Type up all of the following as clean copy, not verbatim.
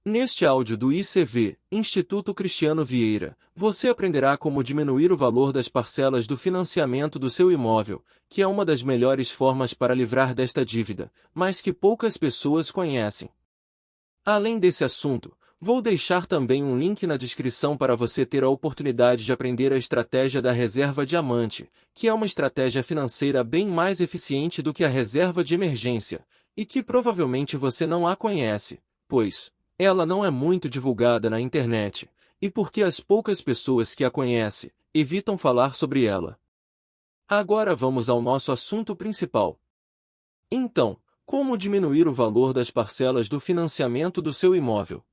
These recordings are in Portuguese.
Neste áudio do ICV, Instituto Cristiano Vieira, você aprenderá como diminuir o valor das parcelas do financiamento do seu imóvel, que é uma das melhores formas para livrar desta dívida, mas que poucas pessoas conhecem. Além desse assunto, vou deixar também um link na descrição para você ter a oportunidade de aprender a estratégia da reserva diamante, que é uma estratégia financeira bem mais eficiente do que a reserva de emergência, e que provavelmente você não a conhece, pois ela não é muito divulgada na internet, e porque as poucas pessoas que a conhecem evitam falar sobre ela. Agora vamos ao nosso assunto principal. Então, como diminuir o valor das parcelas do financiamento do seu imóvel?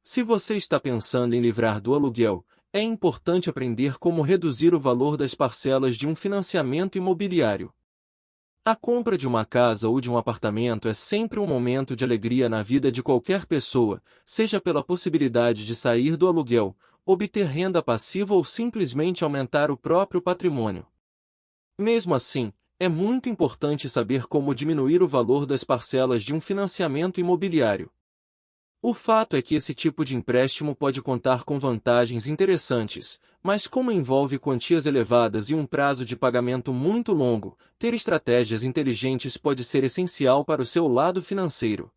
Se você está pensando em livrar do aluguel, é importante aprender como reduzir o valor das parcelas de um financiamento imobiliário. A compra de uma casa ou de um apartamento é sempre um momento de alegria na vida de qualquer pessoa, seja pela possibilidade de sair do aluguel, obter renda passiva ou simplesmente aumentar o próprio patrimônio. Mesmo assim, é muito importante saber como diminuir o valor das parcelas de um financiamento imobiliário. O fato é que esse tipo de empréstimo pode contar com vantagens interessantes, mas como envolve quantias elevadas e um prazo de pagamento muito longo, ter estratégias inteligentes pode ser essencial para o seu lado financeiro.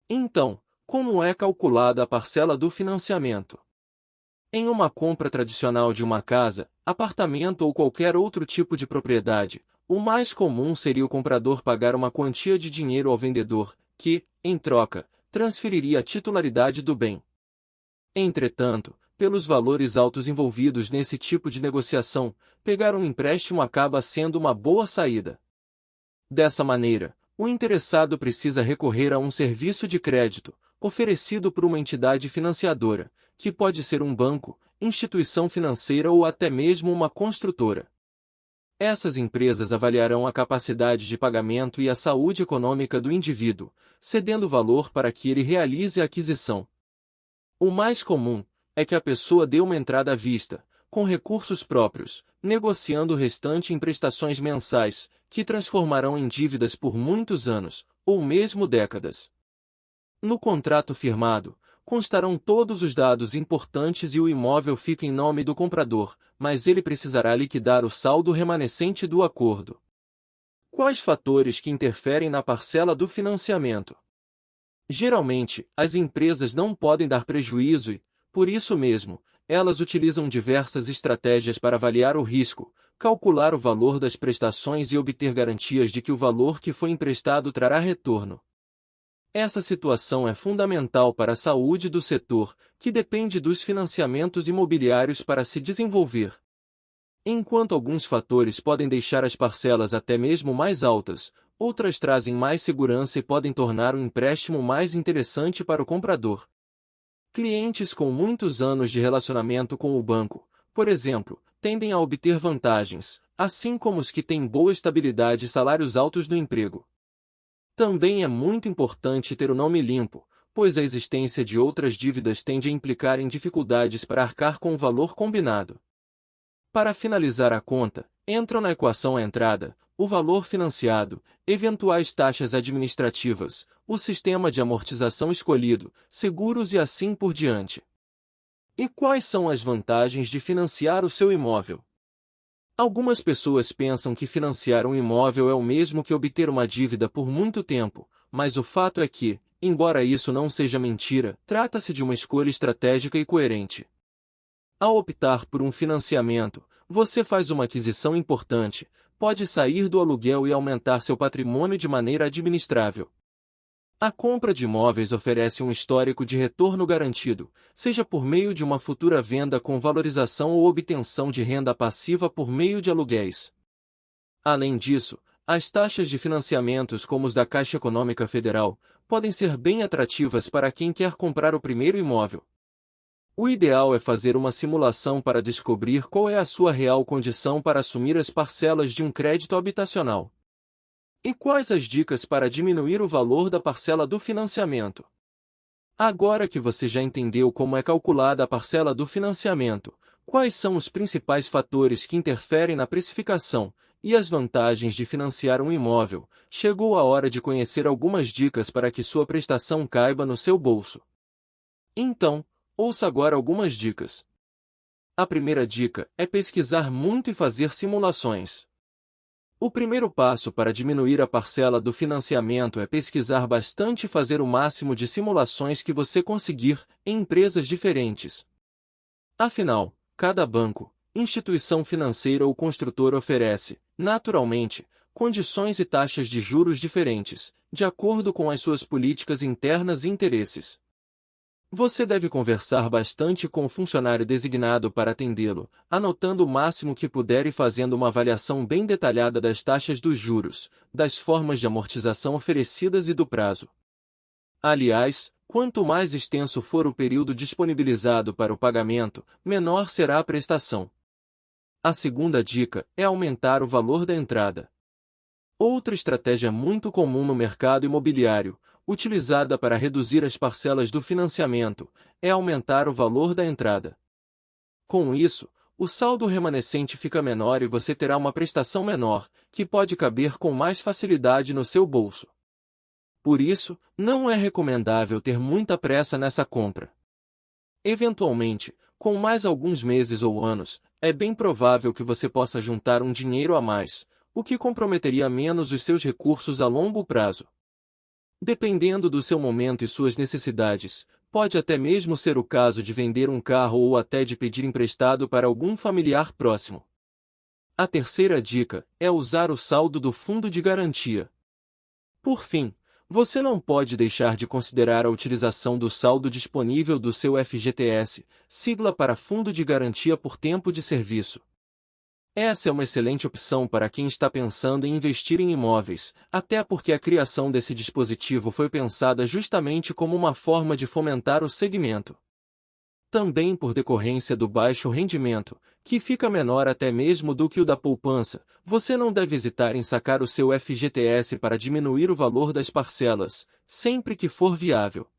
Então, como é calculada a parcela do financiamento? Em uma compra tradicional de uma casa, apartamento ou qualquer outro tipo de propriedade, o mais comum seria o comprador pagar uma quantia de dinheiro ao vendedor, que, em troca, transferiria a titularidade do bem. Entretanto, pelos valores altos envolvidos nesse tipo de negociação, pegar um empréstimo acaba sendo uma boa saída. Dessa maneira, o interessado precisa recorrer a um serviço de crédito, oferecido por uma entidade financiadora, que pode ser um banco, instituição financeira ou até mesmo uma construtora. Essas empresas avaliarão a capacidade de pagamento e a saúde econômica do indivíduo, cedendo valor para que ele realize a aquisição. O mais comum é que a pessoa dê uma entrada à vista, com recursos próprios, negociando o restante em prestações mensais, que transformarão em dívidas por muitos anos, ou mesmo décadas. No contrato firmado, constarão todos os dados importantes e o imóvel fica em nome do comprador, mas ele precisará liquidar o saldo remanescente do acordo. Quais fatores que interferem na parcela do financiamento? Geralmente, as empresas não podem dar prejuízo e, por isso mesmo, elas utilizam diversas estratégias para avaliar o risco, calcular o valor das prestações e obter garantias de que o valor que foi emprestado trará retorno. Essa situação é fundamental para a saúde do setor, que depende dos financiamentos imobiliários para se desenvolver. Enquanto alguns fatores podem deixar as parcelas até mesmo mais altas, outras trazem mais segurança e podem tornar o empréstimo mais interessante para o comprador. Clientes com muitos anos de relacionamento com o banco, por exemplo, tendem a obter vantagens, assim como os que têm boa estabilidade e salários altos no emprego. Também é muito importante ter o nome limpo, pois a existência de outras dívidas tende a implicar em dificuldades para arcar com o valor combinado. Para finalizar a conta, entram na equação a entrada, o valor financiado, eventuais taxas administrativas, o sistema de amortização escolhido, seguros e assim por diante. E quais são as vantagens de financiar o seu imóvel? Algumas pessoas pensam que financiar um imóvel é o mesmo que obter uma dívida por muito tempo, mas o fato é que, embora isso não seja mentira, trata-se de uma escolha estratégica e coerente. Ao optar por um financiamento, você faz uma aquisição importante, pode sair do aluguel e aumentar seu patrimônio de maneira administrável. A compra de imóveis oferece um histórico de retorno garantido, seja por meio de uma futura venda com valorização ou obtenção de renda passiva por meio de aluguéis. Além disso, as taxas de financiamentos como os da Caixa Econômica Federal podem ser bem atrativas para quem quer comprar o primeiro imóvel. O ideal é fazer uma simulação para descobrir qual é a sua real condição para assumir as parcelas de um crédito habitacional. E quais as dicas para diminuir o valor da parcela do financiamento? Agora que você já entendeu como é calculada a parcela do financiamento, quais são os principais fatores que interferem na precificação e as vantagens de financiar um imóvel, chegou a hora de conhecer algumas dicas para que sua prestação caiba no seu bolso. Então, ouça agora algumas dicas. A primeira dica é pesquisar muito e fazer simulações. O primeiro passo para diminuir a parcela do financiamento é pesquisar bastante e fazer o máximo de simulações que você conseguir em empresas diferentes. Afinal, cada banco, instituição financeira ou construtor oferece, naturalmente, condições e taxas de juros diferentes, de acordo com as suas políticas internas e interesses. Você deve conversar bastante com o funcionário designado para atendê-lo, anotando o máximo que puder e fazendo uma avaliação bem detalhada das taxas dos juros, das formas de amortização oferecidas e do prazo. Aliás, quanto mais extenso for o período disponibilizado para o pagamento, menor será a prestação. A segunda dica é aumentar o valor da entrada. Outra estratégia muito comum no mercado imobiliário, utilizada para reduzir as parcelas do financiamento, é aumentar o valor da entrada. Com isso, o saldo remanescente fica menor e você terá uma prestação menor, que pode caber com mais facilidade no seu bolso. Por isso, não é recomendável ter muita pressa nessa compra. Eventualmente, com mais alguns meses ou anos, é bem provável que você possa juntar um dinheiro a mais, o que comprometeria menos os seus recursos a longo prazo. Dependendo do seu momento e suas necessidades, pode até mesmo ser o caso de vender um carro ou até de pedir emprestado para algum familiar próximo. A terceira dica é usar o saldo do fundo de garantia. Por fim, você não pode deixar de considerar a utilização do saldo disponível do seu FGTS, sigla para Fundo de Garantia por Tempo de Serviço. Essa é uma excelente opção para quem está pensando em investir em imóveis, até porque a criação desse dispositivo foi pensada justamente como uma forma de fomentar o segmento. Também por decorrência do baixo rendimento, que fica menor até mesmo do que o da poupança, você não deve hesitar em sacar o seu FGTS para diminuir o valor das parcelas, sempre que for viável.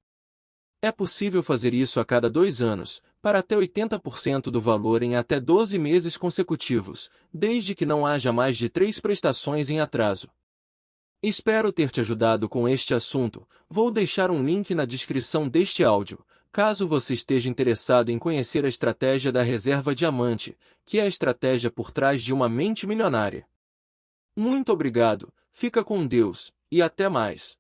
É possível fazer isso a cada 2 anos, para até 80% do valor em até 12 meses consecutivos, desde que não haja mais de 3 prestações em atraso. Espero ter te ajudado com este assunto. Vou deixar um link na descrição deste áudio, caso você esteja interessado em conhecer a estratégia da reserva diamante, que é a estratégia por trás de uma mente milionária. Muito obrigado, fica com Deus, e até mais.